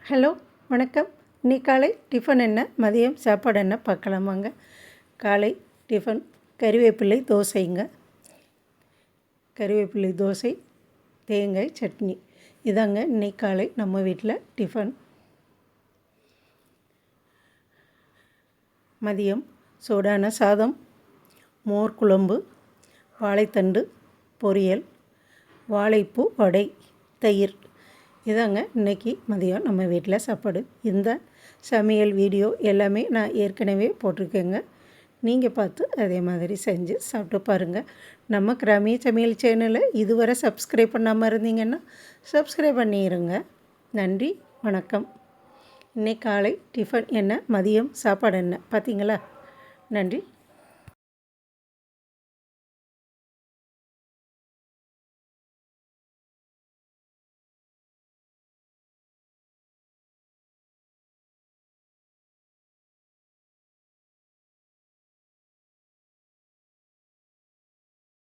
Hello வணக்கம். இன்னைக்கு காலை டிஃபன் என்ன, மதியம் சாப்பாடு என்ன பார்க்கலாம் வாங்க. காலை டிஃபன் கறிவேப்பிலை தோசைங்க. கறிவேப்பிலை தோசை, தேங்காய் சட்னி, இதாங்க இன்னைக்கு காலை நம்ம வீட்டில் டிஃபன். மதியம் சூடான சாதம், மோர் குழம்பு, வாழைத்தண்டு பொரியல், வாழைப்பூ வடை, தயிர், இதாங்க இன்றைக்கி மதியம் நம்ம வீட்டில் சாப்பாடு. இந்த சமையல் வீடியோ எல்லாமே நான் ஏற்கனவே போட்டிருக்கேங்க. நீங்கள் பார்த்து அதே மாதிரி செஞ்சு சாப்பிட்டு பாருங்கள். நம்ம கிராமிய சமையல் சேனலை இதுவரை சப்ஸ்கிரைப் பண்ணாமல் இருந்தீங்கன்னா சப்ஸ்கிரைப் பண்ணிடுங்க. நன்றி, வணக்கம். இன்னைக்கு காலை டிஃபன் என்ன, மதியம் சாப்பாடு என்ன பார்த்தீங்களா? நன்றி.